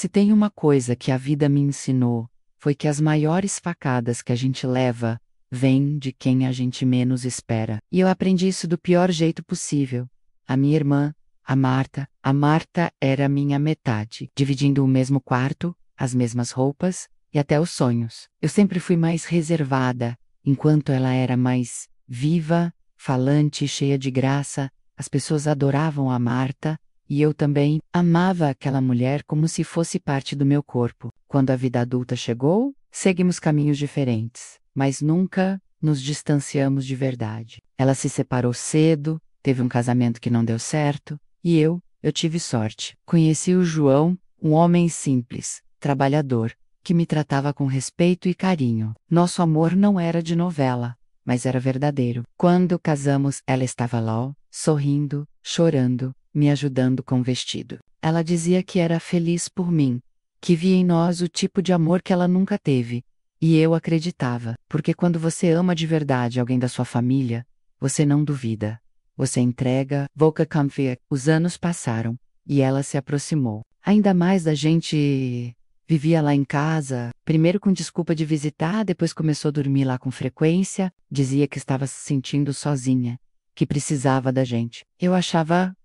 Se tem uma coisa que a vida me ensinou, foi que as maiores facadas que a gente leva vêm de quem a gente menos espera. E eu aprendi isso do pior jeito possível. A minha irmã, a Marta era minha metade, dividindo o mesmo quarto, as mesmas roupas e até os sonhos. Eu sempre fui mais reservada, enquanto ela era mais viva, falante, cheia de graça. As pessoas adoravam a Marta, e eu também amava aquela mulher como se fosse parte do meu corpo. Quando a vida adulta chegou, seguimos caminhos diferentes, mas nunca nos distanciamos de verdade. Ela se separou cedo, teve um casamento que não deu certo, e eu tive sorte. Conheci o João, um homem simples, trabalhador, que me tratava com respeito e carinho. Nosso amor não era de novela, mas era verdadeiro. Quando casamos, ela estava lá, sorrindo, chorando, me ajudando com o vestido. Ela dizia que era feliz por mim, que via em nós o tipo de amor que ela nunca teve. E eu acreditava, porque quando você ama de verdade alguém da sua família, você não duvida. Você entrega, Volca Comfy. Os anos passaram, e ela se aproximou. Ainda mais da gente. Vivia lá em casa, primeiro com desculpa de visitar, depois começou a dormir lá com frequência, dizia que estava se sentindo sozinha, que precisava da gente. Eu achava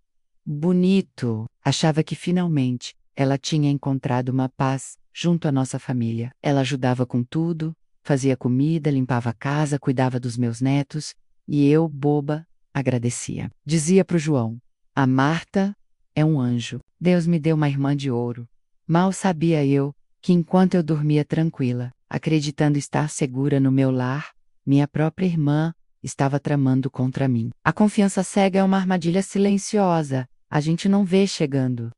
bonito, achava que finalmente ela tinha encontrado uma paz junto à nossa família. Ela ajudava com tudo, fazia comida, limpava a casa, cuidava dos meus netos, e eu, boba, agradecia. Dizia pro João: a Marta é um anjo. Deus me deu uma irmã de ouro. Mal sabia eu que enquanto eu dormia tranquila, acreditando estar segura no meu lar, minha própria irmã estava tramando contra mim. A confiança cega é uma armadilha silenciosa. A gente não vê chegando.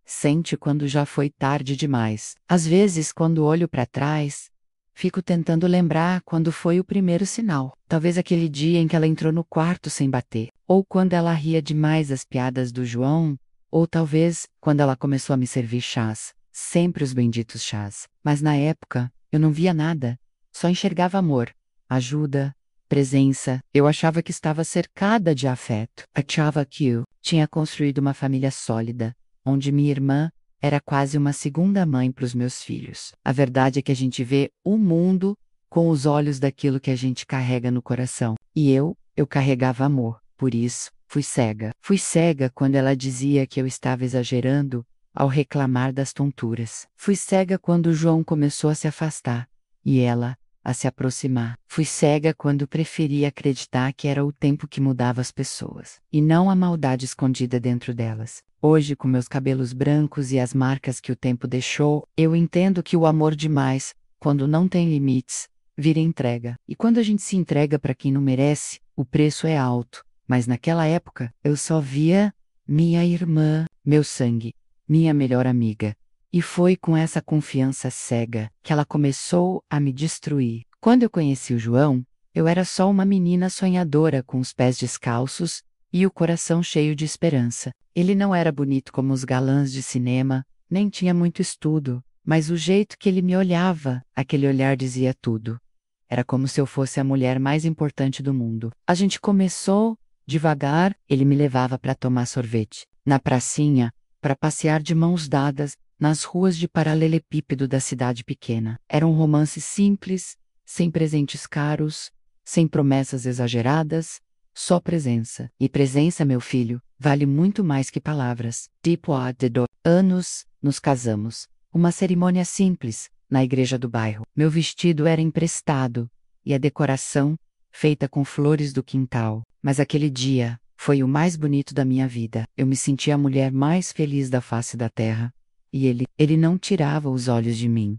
Sente quando já foi tarde demais. Às vezes, quando olho para trás, fico tentando lembrar quando foi o primeiro sinal. Talvez aquele dia em que ela entrou no quarto sem bater. Ou quando ela ria demais as piadas do João. Ou talvez quando ela começou a me servir chás. Sempre os benditos chás. Mas na época, eu não via nada. Só enxergava amor, ajuda, presença. Eu achava que estava cercada de afeto. Achava que eu tinha construído uma família sólida, onde minha irmã era quase uma segunda mãe para os meus filhos. A verdade é que a gente vê o mundo com os olhos daquilo que a gente carrega no coração. E eu carregava amor. Por isso, fui cega. Fui cega quando ela dizia que eu estava exagerando ao reclamar das tonturas. Fui cega quando João começou a se afastar, e ela a se aproximar. Fui cega quando preferi acreditar que era o tempo que mudava as pessoas, e não a maldade escondida dentro delas. Hoje, com meus cabelos brancos e as marcas que o tempo deixou, eu entendo que o amor demais, quando não tem limites, vira entrega. E quando a gente se entrega para quem não merece, o preço é alto. Mas naquela época, eu só via minha irmã, meu sangue, minha melhor amiga. E foi com essa confiança cega que ela começou a me destruir. Quando eu conheci o João, eu era só uma menina sonhadora com os pés descalços e o coração cheio de esperança. Ele não era bonito como os galãs de cinema, nem tinha muito estudo, mas o jeito que ele me olhava, aquele olhar dizia tudo. Era como se eu fosse a mulher mais importante do mundo. A gente começou devagar, ele me levava para tomar sorvete, na pracinha, para passear de mãos dadas, nas ruas de paralelepípedo da cidade pequena. Era um romance simples, sem presentes caros, sem promessas exageradas, só presença. E presença, meu filho, vale muito mais que palavras. Depois de 2 anos, nos casamos. Uma cerimônia simples, na igreja do bairro. Meu vestido era emprestado, e a decoração, feita com flores do quintal. Mas aquele dia foi o mais bonito da minha vida. Eu me sentia a mulher mais feliz da face da terra. E ele não tirava os olhos de mim.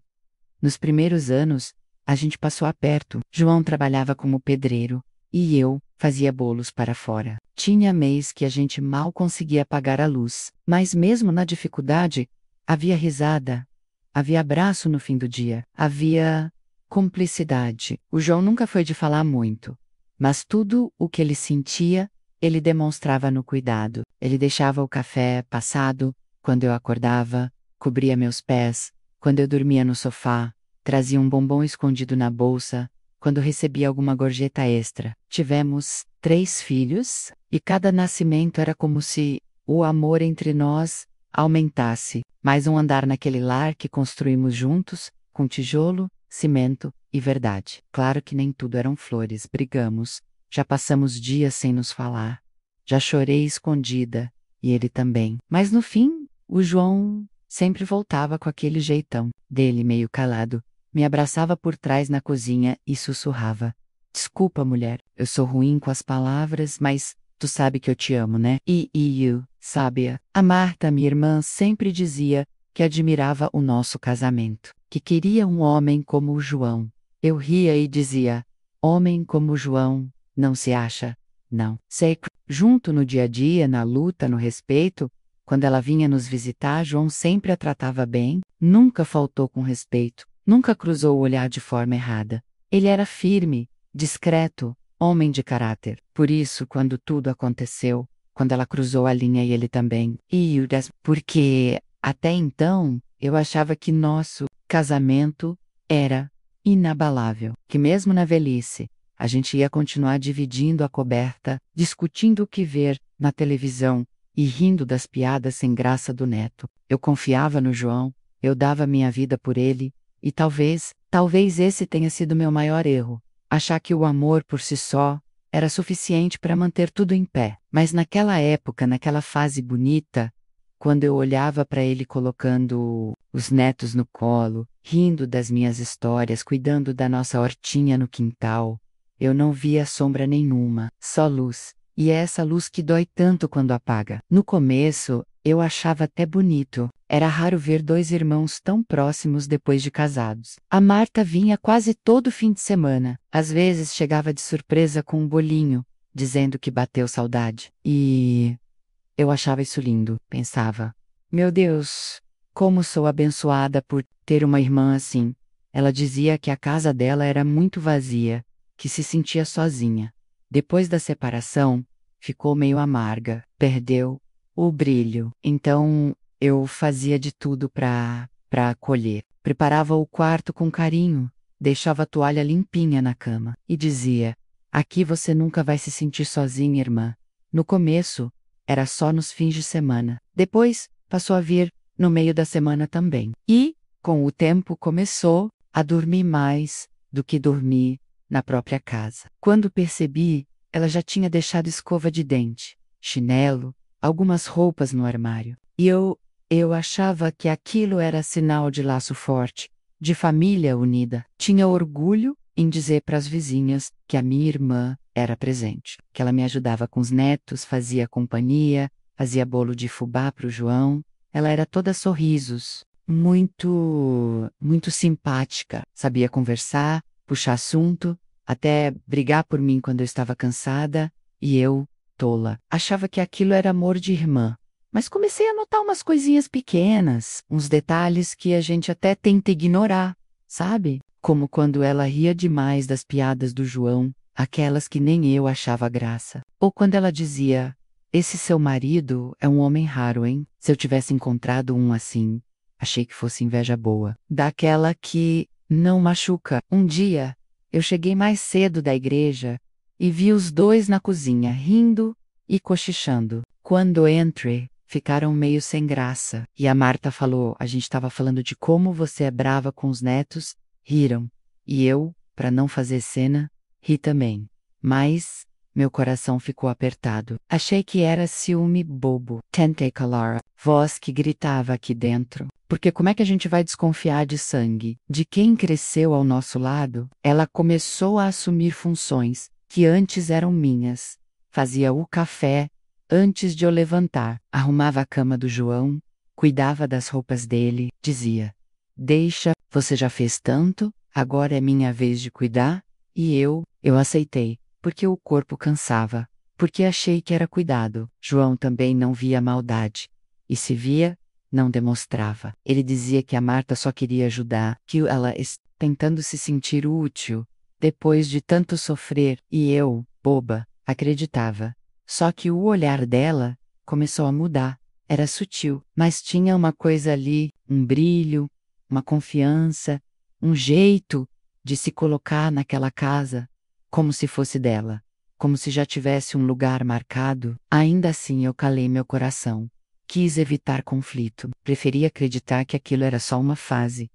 Nos primeiros anos, a gente passou aperto. João trabalhava como pedreiro, e eu fazia bolos para fora. Tinha mês que a gente mal conseguia pagar a luz. Mas mesmo na dificuldade, havia risada, havia abraço no fim do dia, havia cumplicidade. O João nunca foi de falar muito, mas tudo o que ele sentia, ele demonstrava no cuidado. Ele deixava o café passado quando eu acordava, cobria meus pés, quando eu dormia no sofá, trazia um bombom escondido na bolsa, quando recebia alguma gorjeta extra. Tivemos 3 filhos, e cada nascimento era como se o amor entre nós aumentasse mais um andar naquele lar que construímos juntos, com tijolo, cimento e verdade. Claro que nem tudo eram flores, brigamos, já passamos dias sem nos falar. Já chorei escondida, e ele também. Mas no fim, o João sempre voltava com aquele jeitão dele meio calado, me abraçava por trás na cozinha e sussurrava: "Desculpa, mulher, eu sou ruim com as palavras, mas tu sabe que eu te amo, né?" E eu, sábia. A Marta, minha irmã, sempre dizia que admirava o nosso casamento, que queria um homem como o João. Eu ria e dizia: "Homem como o João, não se acha?" Não. Sei. Junto no dia a dia, na luta, no respeito, quando ela vinha nos visitar, João sempre a tratava bem, nunca faltou com respeito, nunca cruzou o olhar de forma errada. Ele era firme, discreto, homem de caráter. Por isso, quando tudo aconteceu, quando ela cruzou a linha e ele também, porque até então eu achava que nosso casamento era inabalável, que mesmo na velhice, a gente ia continuar dividindo a coberta, discutindo o que ver na televisão e rindo das piadas sem graça do neto. Eu confiava no João, eu dava minha vida por ele, e talvez esse tenha sido meu maior erro. Achar que o amor por si só era suficiente para manter tudo em pé. Mas naquela época, naquela fase bonita, quando eu olhava para ele colocando os netos no colo, rindo das minhas histórias, cuidando da nossa hortinha no quintal, eu não via sombra nenhuma, só luz. E é essa luz que dói tanto quando apaga. No começo, eu achava até bonito. Era raro ver dois irmãos tão próximos depois de casados. A Marta vinha quase todo fim de semana. Às vezes chegava de surpresa com um bolinho, dizendo que bateu saudade. E eu achava isso lindo, pensava. Meu Deus, como sou abençoada por ter uma irmã assim. Ela dizia que a casa dela era muito vazia, que se sentia sozinha. Depois da separação, ficou meio amarga, perdeu o brilho. Então, eu fazia de tudo para acolher. Preparava o quarto com carinho, deixava a toalha limpinha na cama e dizia: "Aqui você nunca vai se sentir sozinha, irmã." No começo, era só nos fins de semana. Depois, passou a vir no meio da semana também. E, com o tempo, começou a dormir mais do que dormir na própria casa. Quando percebi, ela já tinha deixado escova de dente, chinelo, algumas roupas no armário. E eu achava que aquilo era sinal de laço forte, de família unida. Tinha orgulho em dizer para as vizinhas que a minha irmã era presente, que ela me ajudava com os netos, fazia companhia, fazia bolo de fubá para o João. Ela era toda sorrisos, muito simpática, sabia conversar, puxar assunto, até brigar por mim quando eu estava cansada, e eu, tola, achava que aquilo era amor de irmã. Mas comecei a notar umas coisinhas pequenas, uns detalhes que a gente até tenta ignorar, sabe? Como quando ela ria demais das piadas do João, aquelas que nem eu achava graça. Ou quando ela dizia: "Esse seu marido é um homem raro, hein? Se eu tivesse encontrado um assim, achei que fosse inveja boa." Daquela que não machuca. Um dia, eu cheguei mais cedo da igreja e vi os dois na cozinha, rindo e cochichando. Quando entrei, ficaram meio sem graça. E a Marta falou: "A gente estava falando de como você é brava com os netos." Riram. E eu, para não fazer cena, ri também. Mas meu coração ficou apertado. Achei que era ciúme bobo. Tentei calar a voz que gritava aqui dentro. Porque como é que a gente vai desconfiar de sangue? De quem cresceu ao nosso lado? Ela começou a assumir funções que antes eram minhas. Fazia o café antes de eu levantar. Arrumava a cama do João, cuidava das roupas dele, dizia: "Deixa, você já fez tanto, agora é minha vez de cuidar." E eu aceitei, porque o corpo cansava, porque achei que era cuidado. João também não via maldade. E se via, não demonstrava. Ele dizia que a Marta só queria ajudar, que ela tentando se sentir útil, depois de tanto sofrer, e eu, boba, acreditava. Só que o olhar dela começou a mudar. Era sutil, mas tinha uma coisa ali, um brilho, uma confiança, um jeito de se colocar naquela casa, como se fosse dela, como se já tivesse um lugar marcado. Ainda assim eu calei meu coração. Quis evitar conflito. Preferia acreditar que aquilo era só uma fase,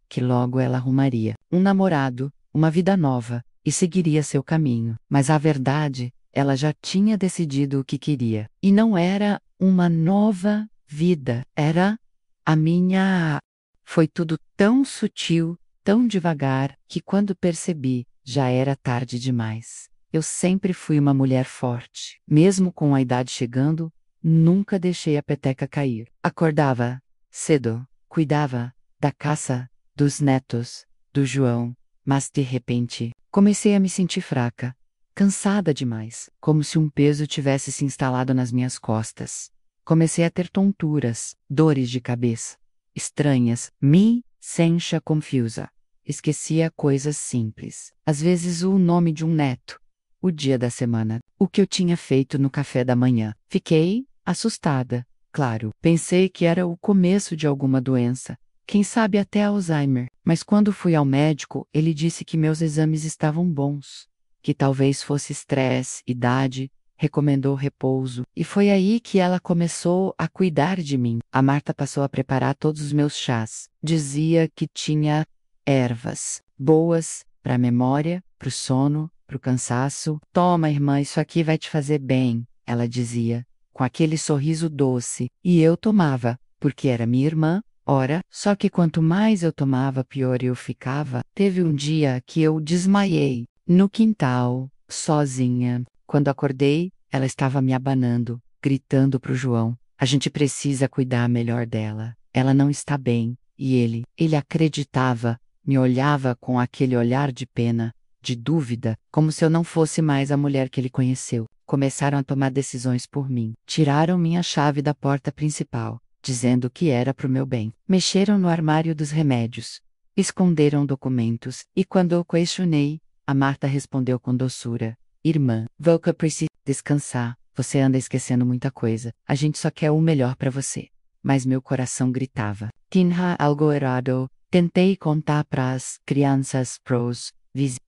que logo ela arrumaria um namorado, uma vida nova, e seguiria seu caminho. Mas a verdade, ela já tinha decidido o que queria. E não era uma nova vida, era a minha. Foi tudo tão sutil, tão devagar, que quando percebi, já era tarde demais. Eu sempre fui uma mulher forte. Mesmo com a idade chegando, nunca deixei a peteca cair. Acordava cedo, cuidava da caça, dos netos, do João, mas de repente, comecei a me sentir fraca, cansada demais, como se um peso tivesse se instalado nas minhas costas. Comecei a ter tonturas, dores de cabeça, estranhas, me sentia confusa. Esquecia coisas simples, às vezes o nome de um neto, o dia da semana, o que eu tinha feito no café da manhã. Fiquei assustada, claro, pensei que era o começo de alguma doença. Quem sabe até Alzheimer, mas quando fui ao médico, ele disse que meus exames estavam bons, que talvez fosse estresse, idade, recomendou repouso, e foi aí que ela começou a cuidar de mim. A Marta passou a preparar todos os meus chás. Dizia que tinha ervas boas para a memória, para o sono, para o cansaço. Toma, irmã, isso aqui vai te fazer bem, ela dizia, com aquele sorriso doce, e eu tomava, porque era minha irmã. Ora, só que quanto mais eu tomava, pior eu ficava. Teve um dia que eu desmaiei, no quintal, sozinha. Quando acordei, ela estava me abanando, gritando pro João: a gente precisa cuidar melhor dela. Ela não está bem. E ele acreditava, me olhava com aquele olhar de pena, de dúvida, como se eu não fosse mais a mulher que ele conheceu. Começaram a tomar decisões por mim. Tiraram minha chave da porta principal, dizendo que era pro meu bem. Mexeram no armário dos remédios. Esconderam documentos. E quando eu questionei, a Marta respondeu com doçura: irmã, Volca precisa descansar. Você anda esquecendo muita coisa. A gente só quer o melhor para você. Mas meu coração gritava: tinha algo errado. Tentei contar para as crianças, pros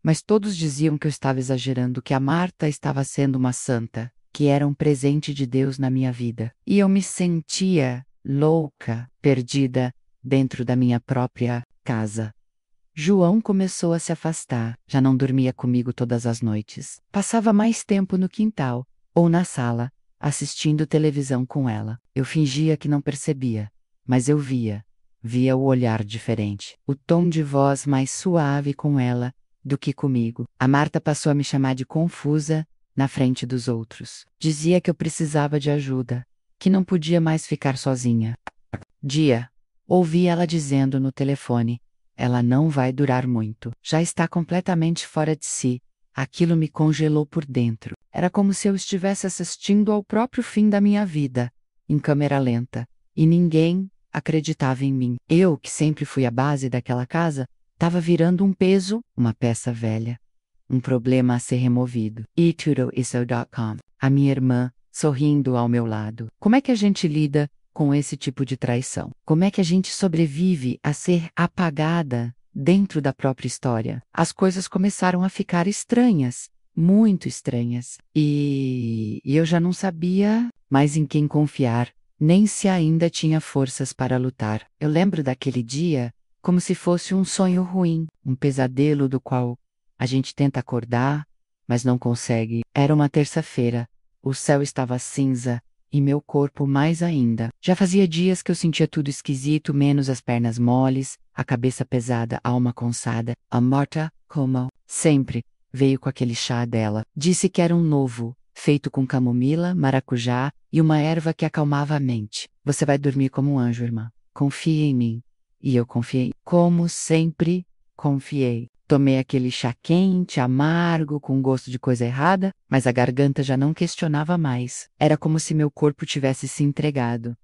mas todos diziam que eu estava exagerando, que a Marta estava sendo uma santa, que era um presente de Deus na minha vida. E eu me sentia louca, perdida, dentro da minha própria casa. João começou a se afastar, já não dormia comigo todas as noites. Passava mais tempo no quintal, ou na sala, assistindo televisão com ela. Eu fingia que não percebia, mas eu via o olhar diferente, o tom de voz mais suave com ela do que comigo. A Marta passou a me chamar de confusa na frente dos outros. Dizia que eu precisava de ajuda, que não podia mais ficar sozinha. Ouvi ela dizendo no telefone: ela não vai durar muito. Já está completamente fora de si. Aquilo me congelou por dentro. Era como se eu estivesse assistindo ao próprio fim da minha vida, em câmera lenta. E ninguém acreditava em mim. Eu, que sempre fui a base daquela casa, estava virando um peso, uma peça velha. Um problema a ser removido. eTudoISO.com. A minha irmã, sorrindo ao meu lado. Como é que a gente lida com esse tipo de traição? Como é que a gente sobrevive a ser apagada dentro da própria história? As coisas começaram a ficar estranhas, muito estranhas. E eu já não sabia mais em quem confiar, nem se ainda tinha forças para lutar. Eu lembro daquele dia como se fosse um sonho ruim, um pesadelo do qual a gente tenta acordar, mas não consegue. Era uma terça-feira, o céu estava cinza, e meu corpo mais ainda. Já fazia dias que eu sentia tudo esquisito, menos as pernas moles, a cabeça pesada, a alma cansada. A Marta, como sempre, veio com aquele chá dela. Disse que era um novo, feito com camomila, maracujá e uma erva que acalmava a mente. Você vai dormir como um anjo, irmã. Confie em mim. E eu confiei. Como sempre, confiei. Tomei aquele chá quente, amargo, com gosto de coisa errada, mas a garganta já não questionava mais. Era como se meu corpo tivesse se entregado.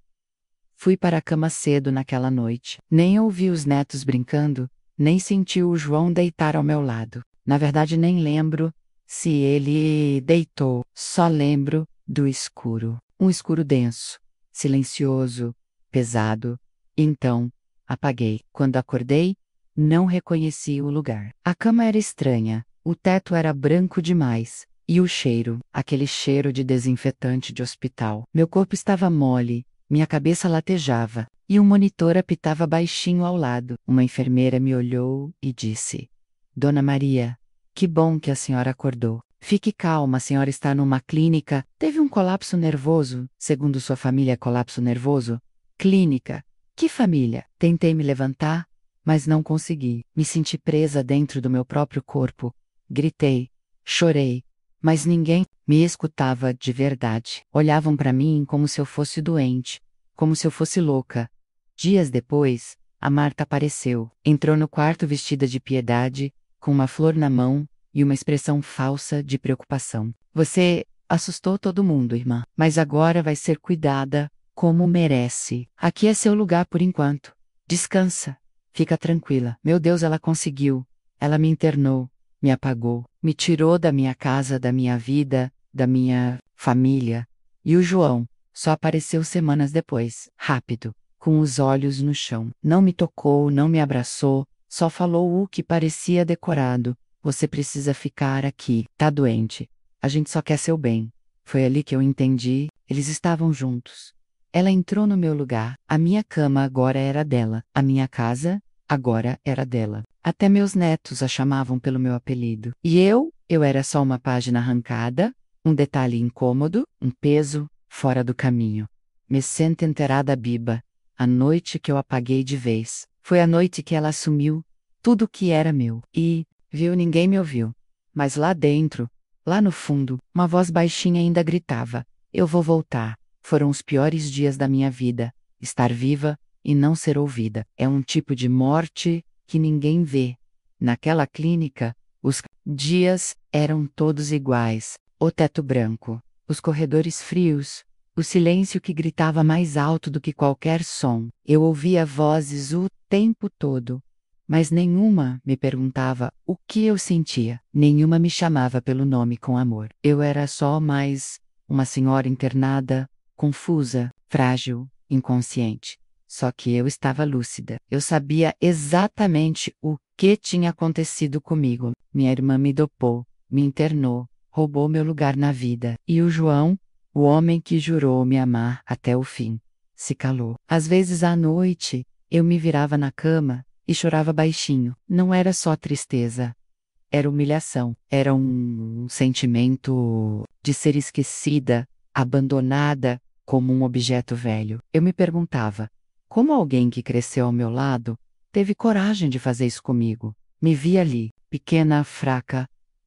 Fui para a cama cedo naquela noite. Nem ouvi os netos brincando, nem senti o João deitar ao meu lado. Na verdade, nem lembro se ele deitou. Só lembro do escuro. Um escuro denso, silencioso, pesado. Então, apaguei. Quando acordei, não reconheci o lugar. A cama era estranha, o teto era branco demais, e o cheiro, aquele cheiro de desinfetante de hospital. Meu corpo estava mole, Minha cabeça latejava, e um monitor apitava baixinho ao lado. Uma enfermeira me olhou e disse: Dona Maria, que bom que a senhora acordou. Fique calma, a senhora está numa clínica. Teve um colapso nervoso, segundo sua família, colapso nervoso? Clínica. Que família? Tentei me levantar, mas não consegui. Me senti presa dentro do meu próprio corpo. Gritei, chorei, mas ninguém me escutava de verdade. Olhavam para mim como se eu fosse doente, como se eu fosse louca. Dias depois, a Marta apareceu. Entrou no quarto vestida de piedade, com uma flor na mão e uma expressão falsa de preocupação. Você assustou todo mundo, irmã, mas agora vai ser cuidada como merece. Aqui é seu lugar por enquanto. Descansa. Fica tranquila. Meu Deus, ela conseguiu. Ela me internou, me apagou, me tirou da minha casa, da minha vida, da minha família. E o João só apareceu semanas depois, rápido, com os olhos no chão. Não me tocou, não me abraçou, só falou o que parecia decorado. Você precisa ficar aqui, tá doente. A gente só quer seu bem. Foi ali que eu entendi, eles estavam juntos. Ela entrou no meu lugar, a minha cama agora era dela, a minha casa agora era dela. Até meus netos a chamavam pelo meu apelido. E eu era só uma página arrancada, um detalhe incômodo, um peso, fora do caminho. Me sento enterrada biba. A noite que eu apaguei de vez. Foi a noite que ela assumiu tudo que era meu. E, viu, ninguém me ouviu. Mas lá dentro, lá no fundo, uma voz baixinha ainda gritava: Eu vou voltar. Foram os piores dias da minha vida. Estar viva e não ser ouvida. É um tipo de morte que ninguém vê. Naquela clínica, os dias eram todos iguais. O teto branco, os corredores frios, o silêncio que gritava mais alto do que qualquer som. Eu ouvia vozes o tempo todo, mas nenhuma me perguntava o que eu sentia. Nenhuma me chamava pelo nome com amor. Eu era só mais uma senhora internada, confusa, frágil, inconsciente. Só que eu estava lúcida. Eu sabia exatamente o que tinha acontecido comigo. Minha irmã me dopou, me internou, roubou meu lugar na vida. E o João, o homem que jurou me amar até o fim, se calou. Às vezes à noite, eu me virava na cama e chorava baixinho. Não era só tristeza. Era humilhação. Era um sentimento de ser esquecida, abandonada, como um objeto velho. Eu me perguntava: como alguém que cresceu ao meu lado teve coragem de fazer isso comigo? Me vi ali, pequena, fraca,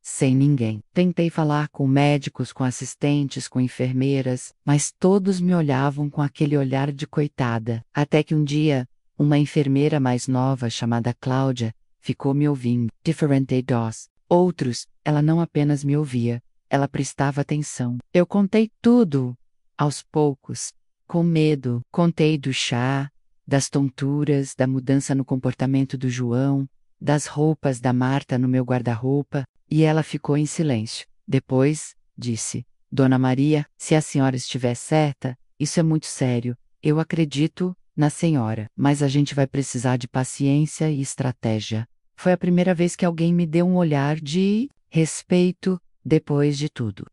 sem ninguém. Tentei falar com médicos, com assistentes, com enfermeiras, mas todos me olhavam com aquele olhar de coitada. Até que um dia, uma enfermeira mais nova, chamada Cláudia, ficou me ouvindo. Differente dos outros, ela não apenas me ouvia, ela prestava atenção. Eu contei tudo, aos poucos, com medo. Contei do chá, das tonturas, da mudança no comportamento do João, das roupas da Marta no meu guarda-roupa, e ela ficou em silêncio. Depois, disse: Dona Maria, se a senhora estiver certa, isso é muito sério. Eu acredito na senhora, mas a gente vai precisar de paciência e estratégia. Foi a primeira vez que alguém me deu um olhar de respeito. Depois de tudo,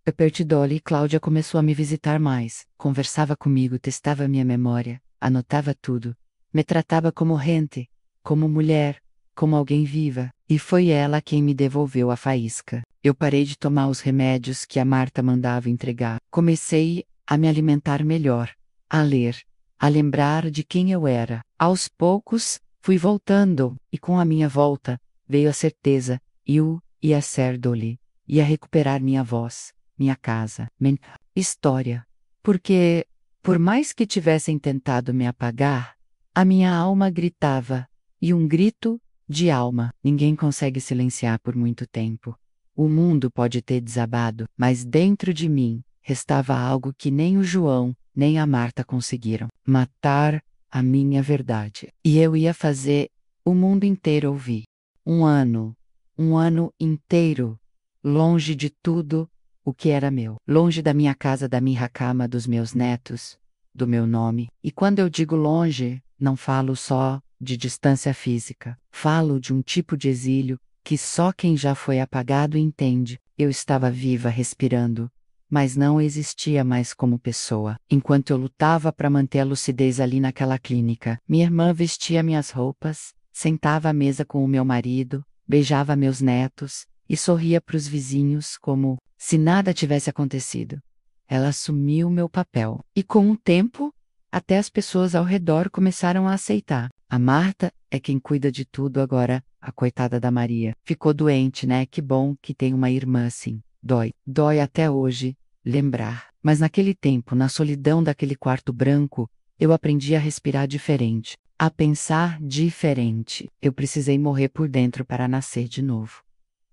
Dolly e Cláudia começou a me visitar mais, conversava comigo, testava minha memória, anotava tudo, me tratava como gente, como mulher, como alguém viva, e foi ela quem me devolveu a faísca. Eu parei de tomar os remédios que a Marta mandava entregar. Comecei a me alimentar melhor, a ler, a lembrar de quem eu era. Aos poucos, fui voltando, e com a minha volta, veio a certeza, eu ia ser Dolly. Ia recuperar minha voz, minha casa, minha história. Porque, por mais que tivessem tentado me apagar, a minha alma gritava, e um grito de alma ninguém consegue silenciar por muito tempo. O mundo pode ter desabado, mas dentro de mim restava algo que nem o João, nem a Marta conseguiram: matar a minha verdade. E eu ia fazer o mundo inteiro ouvir. Um ano inteiro, longe de tudo o que era meu, longe da minha casa, da minha cama, dos meus netos, do meu nome. E quando eu digo longe, não falo só de distância física, falo de um tipo de exílio que só quem já foi apagado entende. Eu estava viva, respirando, mas não existia mais como pessoa. Enquanto eu lutava para manter a lucidez ali naquela clínica, minha irmã vestia minhas roupas, sentava à mesa com o meu marido, beijava meus netos e sorria para os vizinhos como se nada tivesse acontecido. Ela assumiu meu papel. E com o tempo, até as pessoas ao redor começaram a aceitar. A Marta é quem cuida de tudo agora, a coitada da Maria. Ficou doente, né? Que bom que tem uma irmã assim. Dói. Dói até hoje lembrar. Mas naquele tempo, na solidão daquele quarto branco, eu aprendi a respirar diferente, a pensar diferente. Eu precisei morrer por dentro para nascer de novo.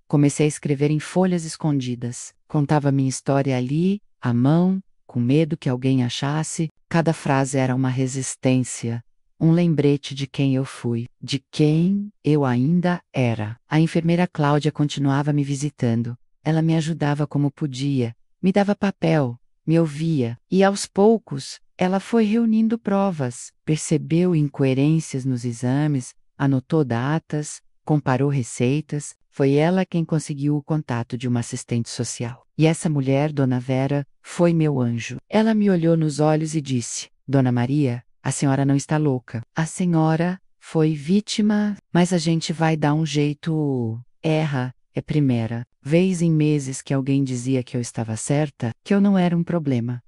Comecei a escrever em folhas escondidas. Contava minha história ali, à mão, com medo que alguém achasse. Cada frase era uma resistência, um lembrete de quem eu fui, de quem eu ainda era. A enfermeira Cláudia continuava me visitando. Ela me ajudava como podia, me dava papel, me ouvia, e aos poucos, ela foi reunindo provas, percebeu incoerências nos exames, anotou datas, comparou receitas. Foi ela quem conseguiu o contato de uma assistente social. E essa mulher, Dona Vera, foi meu anjo. Ela me olhou nos olhos e disse: Dona Maria, a senhora não está louca. A senhora foi vítima, mas a gente vai dar um jeito. Erra, é primeira vez em meses que alguém dizia que eu estava certa, que eu não era um problema.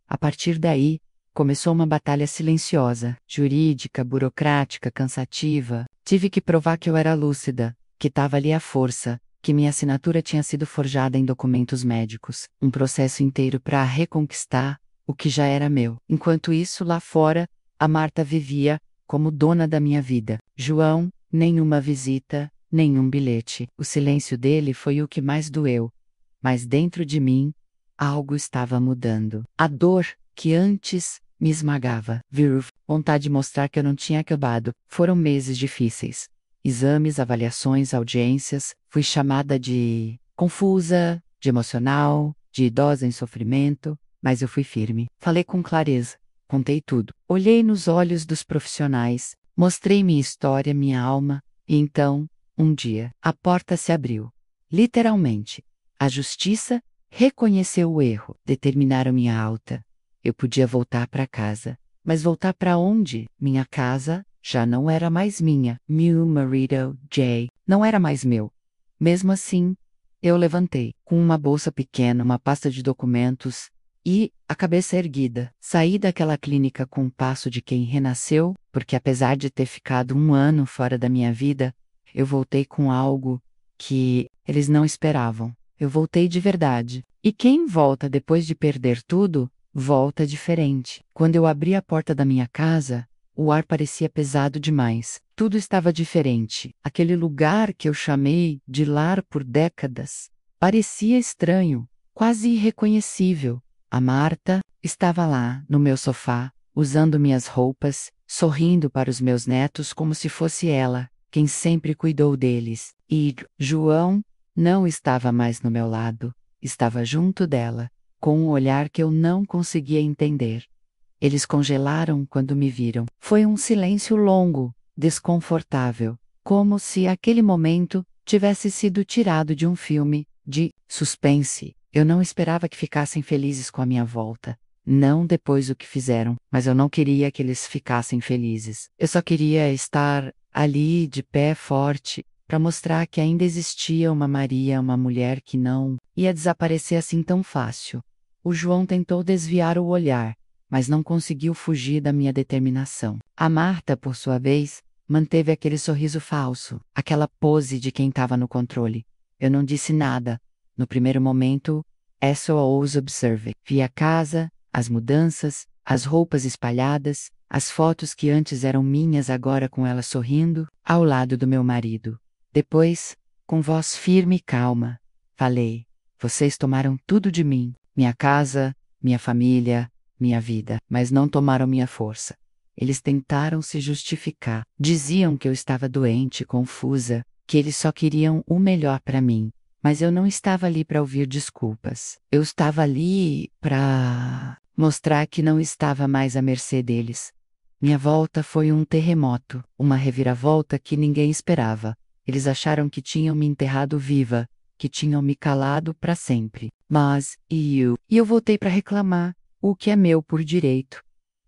A partir daí, começou uma batalha silenciosa, jurídica, burocrática, cansativa. Tive que provar que eu era lúcida, que estava ali à força, que minha assinatura tinha sido forjada em documentos médicos, um processo inteiro para reconquistar o que já era meu. Enquanto isso, lá fora, a Marta vivia como dona da minha vida. João, nenhuma visita, nenhum bilhete. O silêncio dele foi o que mais doeu. Mas dentro de mim, algo estava mudando. A dor que antes me esmagava. Vontade de mostrar que eu não tinha acabado. Foram meses difíceis. Exames, avaliações, audiências. Fui chamada de confusa, de emocional, de idosa em sofrimento, mas eu fui firme. Falei com clareza. Contei tudo. Olhei nos olhos dos profissionais, mostrei minha história, minha alma, e então, um dia, a porta se abriu. Literalmente. A justiça reconheceu o erro, determinaram minha alta. Eu podia voltar para casa. Mas voltar para onde? Minha casa já não era mais minha. Meu marido, Jay, não era mais meu. Mesmo assim, eu levantei, com uma bolsa pequena, uma pasta de documentos e a cabeça erguida. Saí daquela clínica com o passo de quem renasceu, porque apesar de ter ficado 1 ano fora da minha vida, eu voltei com algo que eles não esperavam. Eu voltei de verdade. E quem volta depois de perder tudo, volta diferente. Quando eu abri a porta da minha casa, o ar parecia pesado demais. Tudo estava diferente. Aquele lugar que eu chamei de lar por décadas parecia estranho, quase irreconhecível. A Marta estava lá, no meu sofá, usando minhas roupas, sorrindo para os meus netos como se fosse ela quem sempre cuidou deles. E João não estava mais no meu lado, estava junto dela, com um olhar que eu não conseguia entender. Eles congelaram quando me viram. Foi um silêncio longo, desconfortável, como se aquele momento tivesse sido tirado de um filme de suspense. Eu não esperava que ficassem felizes com a minha volta. Não depois do que fizeram, mas eu não queria que eles ficassem felizes. Eu só queria estar ali, de pé forte, para mostrar que ainda existia uma Maria, uma mulher que não ia desaparecer assim tão fácil. O João tentou desviar o olhar, mas não conseguiu fugir da minha determinação. A Marta, por sua vez, manteve aquele sorriso falso, aquela pose de quem estava no controle. Eu não disse nada. No primeiro momento, SOS Observe. Vi a casa, as mudanças, as roupas espalhadas, as fotos que antes eram minhas agora com ela sorrindo, ao lado do meu marido. Depois, com voz firme e calma, falei: vocês tomaram tudo de mim, minha casa, minha família, minha vida, mas não tomaram minha força. Eles tentaram se justificar. Diziam que eu estava doente, confusa, que eles só queriam o melhor para mim. Mas eu não estava ali para ouvir desculpas. Eu estava ali para mostrar que não estava mais à mercê deles. Minha volta foi um terremoto, uma reviravolta que ninguém esperava. Eles acharam que tinham me enterrado viva, que tinham me calado para sempre. Mas, e eu voltei para reclamar o que é meu por direito.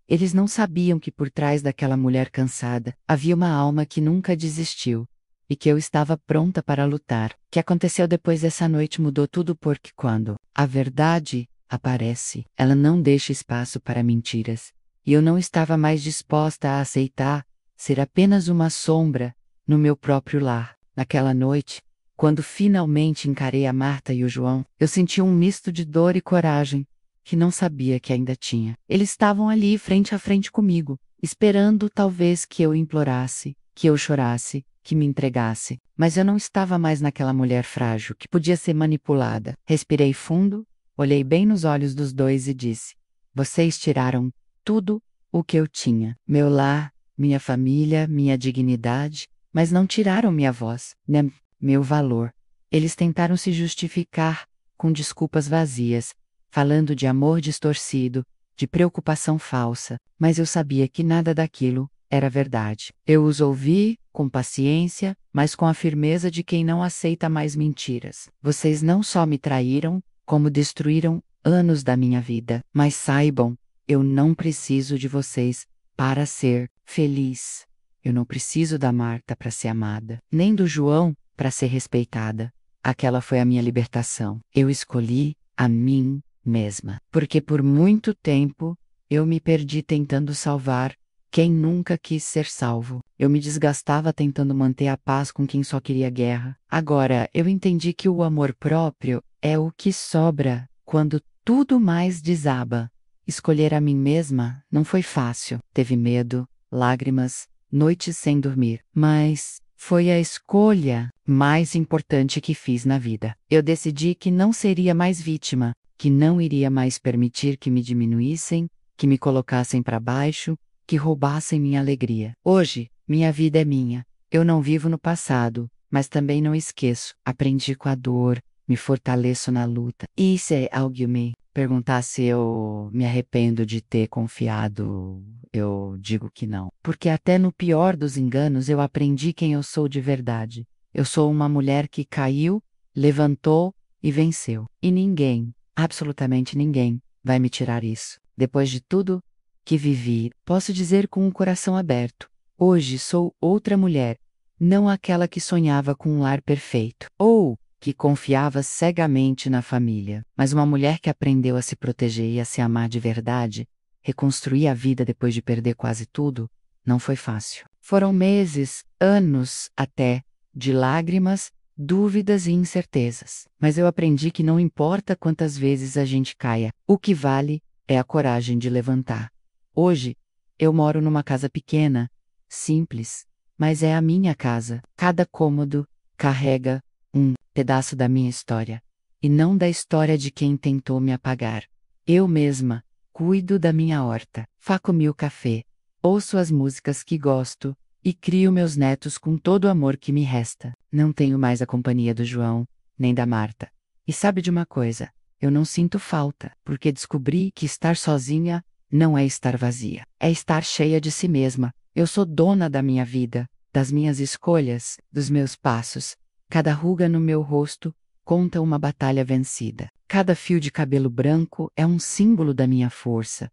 Eles não sabiam que por trás daquela mulher cansada havia uma alma que nunca desistiu e que eu estava pronta para lutar. O que aconteceu depois dessa noite mudou tudo porque quando a verdade aparece, ela não deixa espaço para mentiras. E eu não estava mais disposta a aceitar ser apenas uma sombra no meu próprio lar. Naquela noite, quando finalmente encarei a Marta e o João, eu senti um misto de dor e coragem que não sabia que ainda tinha. Eles estavam ali frente a frente comigo, esperando talvez que eu implorasse, que eu chorasse, que me entregasse. Mas eu não estava mais naquela mulher frágil que podia ser manipulada. Respirei fundo, olhei bem nos olhos dos dois e disse: Vocês tiraram tudo o que eu tinha. Meu lar, minha família, minha dignidade, mas não tiraram minha voz, nem meu valor. Eles tentaram se justificar com desculpas vazias, falando de amor distorcido, de preocupação falsa, mas eu sabia que nada daquilo era verdade. Eu os ouvi, com paciência, mas com a firmeza de quem não aceita mais mentiras. Vocês não só me traíram, como destruíram anos da minha vida. Mas saibam, eu não preciso de vocês para ser feliz. Eu não preciso da Marta para ser amada, nem do João para ser respeitada. Aquela foi a minha libertação. Eu escolhi a mim mesma, porque por muito tempo eu me perdi tentando salvar quem nunca quis ser salvo. Eu me desgastava tentando manter a paz com quem só queria guerra. Agora, eu entendi que o amor próprio é o que sobra quando tudo mais desaba. Escolher a mim mesma não foi fácil. Teve medo, lágrimas, noites sem dormir. Mas foi a escolha mais importante que fiz na vida. Eu decidi que não seria mais vítima, que não iria mais permitir que me diminuíssem, que me colocassem para baixo, que roubassem minha alegria. Hoje, minha vida é minha. Eu não vivo no passado, mas também não esqueço. Aprendi com a dor, me fortaleço na luta. E se alguém me perguntar se eu me arrependo de ter confiado, eu digo que não. Porque até no pior dos enganos eu aprendi quem eu sou de verdade. Eu sou uma mulher que caiu, levantou e venceu. E ninguém, absolutamente ninguém, vai me tirar isso. Depois de tudo que vivi, posso dizer com o coração aberto: hoje sou outra mulher, não aquela que sonhava com um lar perfeito, ou que confiava cegamente na família, mas uma mulher que aprendeu a se proteger e a se amar de verdade. Reconstruir a vida depois de perder quase tudo não foi fácil. Foram meses, anos até, de lágrimas, dúvidas e incertezas. Mas eu aprendi que não importa quantas vezes a gente caia, o que vale é a coragem de levantar. Hoje, eu moro numa casa pequena, simples, mas é a minha casa. Cada cômodo carrega um pedaço da minha história, e não da história de quem tentou me apagar. Eu mesma cuido da minha horta, faço meu café, ouço as músicas que gosto e crio meus netos com todo o amor que me resta. Não tenho mais a companhia do João, nem da Marta. E sabe de uma coisa? Eu não sinto falta, porque descobri que estar sozinha não é estar vazia, é estar cheia de si mesma. Eu sou dona da minha vida, das minhas escolhas, dos meus passos. Cada ruga no meu rosto conta uma batalha vencida. Cada fio de cabelo branco é um símbolo da minha força.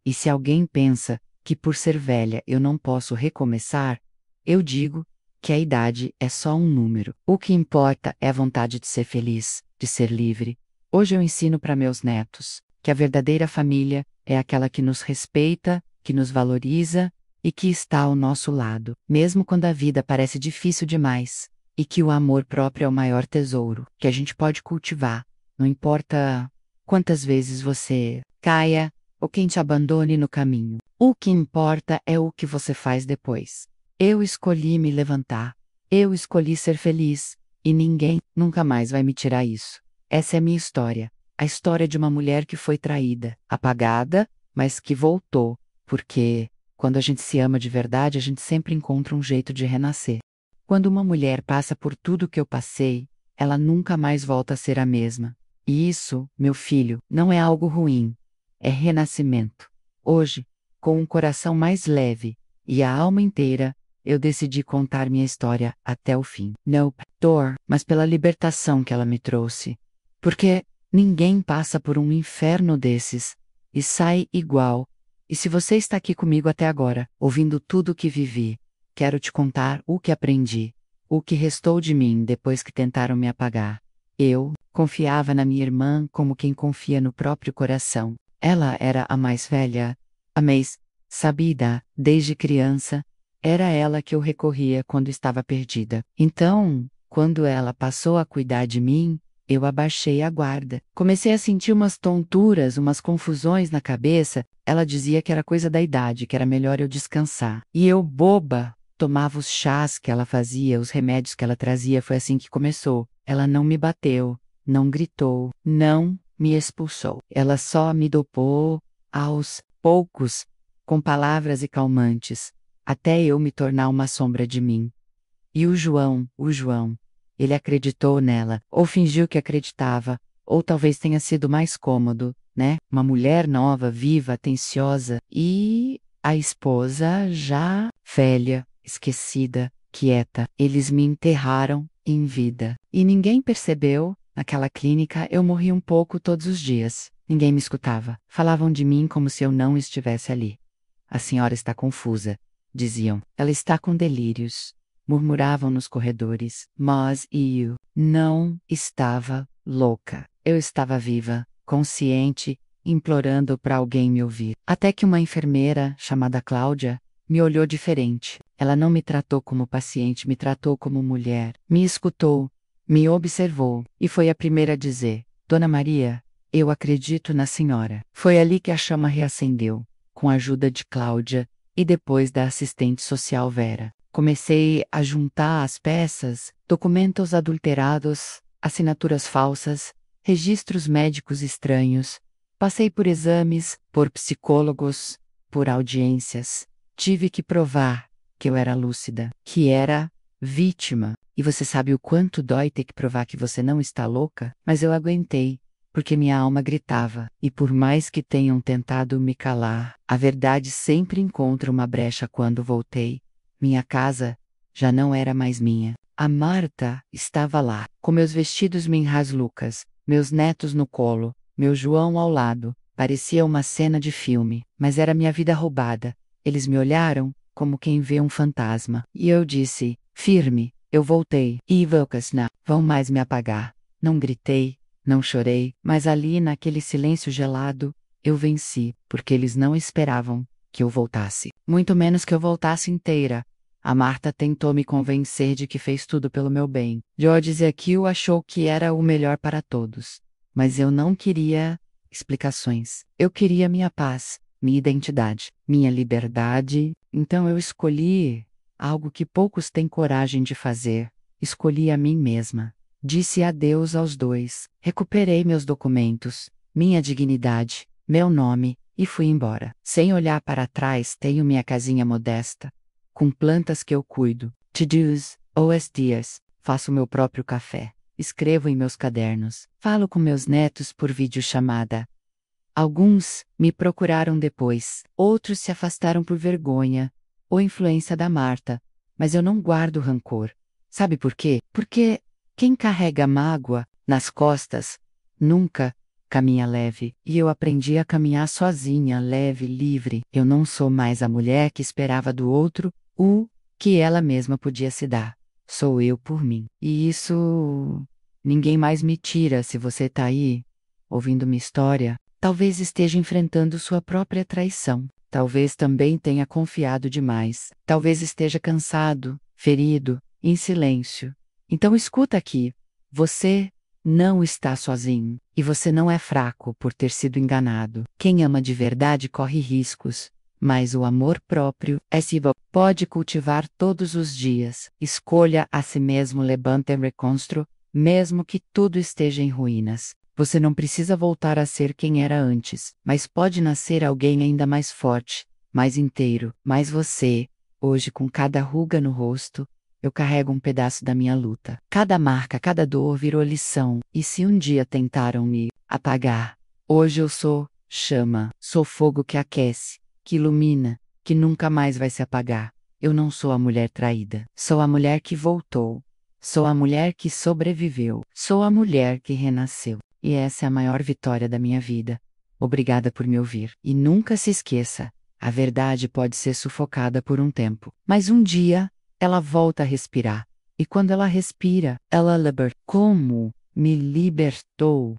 E se alguém pensa que por ser velha eu não posso recomeçar, eu digo que a idade é só um número. O que importa é a vontade de ser feliz, de ser livre. Hoje eu ensino para meus netos que a verdadeira família é aquela que nos respeita, que nos valoriza e que está ao nosso lado, mesmo quando a vida parece difícil demais. E que o amor próprio é o maior tesouro que a gente pode cultivar. Não importa quantas vezes você caia ou quem te abandone no caminho. O que importa é o que você faz depois. Eu escolhi me levantar. Eu escolhi ser feliz. E ninguém nunca mais vai me tirar isso. Essa é a minha história. A história de uma mulher que foi traída, apagada, mas que voltou. Porque quando a gente se ama de verdade, a gente sempre encontra um jeito de renascer. Quando uma mulher passa por tudo que eu passei, ela nunca mais volta a ser a mesma. E isso, meu filho, não é algo ruim. É renascimento. Hoje, com um coração mais leve e a alma inteira, eu decidi contar minha história até o fim. Não por dor, mas pela libertação que ela me trouxe. Porque Ninguém passa por um inferno desses e sai igual. E se você está aqui comigo até agora, ouvindo tudo o que vivi, quero te contar o que aprendi, o que restou de mim depois que tentaram me apagar. Eu confiava na minha irmã como quem confia no próprio coração. Ela era a mais velha, a mais sabida, desde criança. Era ela que eu recorria quando estava perdida. Então, quando ela passou a cuidar de mim, eu abaixei a guarda. Comecei a sentir umas tonturas, umas confusões na cabeça. Ela dizia que era coisa da idade, que era melhor eu descansar. E eu, boba, tomava os chás que ela fazia, os remédios que ela trazia. Foi assim que começou. Ela não me bateu, não gritou, não me expulsou. Ela só me dopou, aos poucos, com palavras e calmantes, até eu me tornar uma sombra de mim. E o João, ele acreditou nela, ou fingiu que acreditava, ou talvez tenha sido mais cômodo, né? Uma mulher nova, viva, atenciosa, e a esposa já velha, esquecida, quieta. Eles me enterraram em vida. E ninguém percebeu. Naquela clínica eu morri um pouco todos os dias. Ninguém me escutava. Falavam de mim como se eu não estivesse ali. A senhora está confusa, diziam. Ela está com delírios. Murmuravam nos corredores. Mas eu não estava louca. Eu estava viva, consciente, implorando para alguém me ouvir. Até que uma enfermeira, chamada Cláudia, me olhou diferente. Ela não me tratou como paciente, me tratou como mulher. Me escutou, me observou, e foi a primeira a dizer: Dona Maria, eu acredito na senhora. Foi ali que a chama reacendeu, com a ajuda de Cláudia e depois da assistente social Vera. Comecei a juntar as peças, documentos adulterados, assinaturas falsas, registros médicos estranhos. Passei por exames, por psicólogos, por audiências. Tive que provar que eu era lúcida, que era vítima. E você sabe o quanto dói ter que provar que você não está louca? Mas eu aguentei, porque minha alma gritava. E por mais que tenham tentado me calar, a verdade sempre encontra uma brecha quando voltei. Minha casa já não era mais minha. A Marta estava lá, com meus vestidos minhas-lucas, meus netos no colo, meu João ao lado. Parecia uma cena de filme, mas era minha vida roubada. Eles me olharam, como quem vê um fantasma. E eu disse, firme, eu voltei. E vocês não vão mais me apagar. Não gritei, não chorei, mas ali naquele silêncio gelado, eu venci, porque eles não esperavam que eu voltasse. Muito menos que eu voltasse inteira. A Marta tentou me convencer de que fez tudo pelo meu bem. George Ezequiel achou que era o melhor para todos. Mas eu não queria explicações. Eu queria minha paz, minha identidade, minha liberdade. Então eu escolhi algo que poucos têm coragem de fazer. Escolhi a mim mesma. Disse adeus aos dois. Recuperei meus documentos, minha dignidade, meu nome, e fui embora. Sem olhar para trás, tenho minha casinha modesta, com plantas que eu cuido. To-dos, OSDs, faço meu próprio café. Escrevo em meus cadernos. Falo com meus netos por videochamada. Alguns me procuraram depois. Outros se afastaram por vergonha ou influência da Marta. Mas eu não guardo rancor. Sabe por quê? Porque quem carrega mágoa nas costas nunca caminha leve. E eu aprendi a caminhar sozinha, leve, livre. Eu não sou mais a mulher que esperava do outro o que ela mesma podia se dar. Sou eu por mim. E isso ninguém mais me tira. Se você está aí, ouvindo minha história, talvez esteja enfrentando sua própria traição. Talvez também tenha confiado demais. Talvez esteja cansado, ferido, em silêncio. Então escuta aqui. Você não está sozinho. E você não é fraco por ter sido enganado. Quem ama de verdade corre riscos. Mas o amor próprio é se pode cultivar todos os dias. Escolha a si mesmo, levante e reconstru, mesmo que tudo esteja em ruínas. Você não precisa voltar a ser quem era antes, mas pode nascer alguém ainda mais forte, mais inteiro, mais você. Hoje, com cada ruga no rosto, eu carrego um pedaço da minha luta. Cada marca, cada dor virou lição. E se um dia tentaram me apagar, hoje eu sou chama, sou fogo que aquece, que ilumina, que nunca mais vai se apagar. Eu não sou a mulher traída. Sou a mulher que voltou. Sou a mulher que sobreviveu. Sou a mulher que renasceu. E essa é a maior vitória da minha vida. Obrigada por me ouvir. E nunca se esqueça: a verdade pode ser sufocada por um tempo, mas um dia, ela volta a respirar. E quando ela respira, ela liberta. Como me libertou?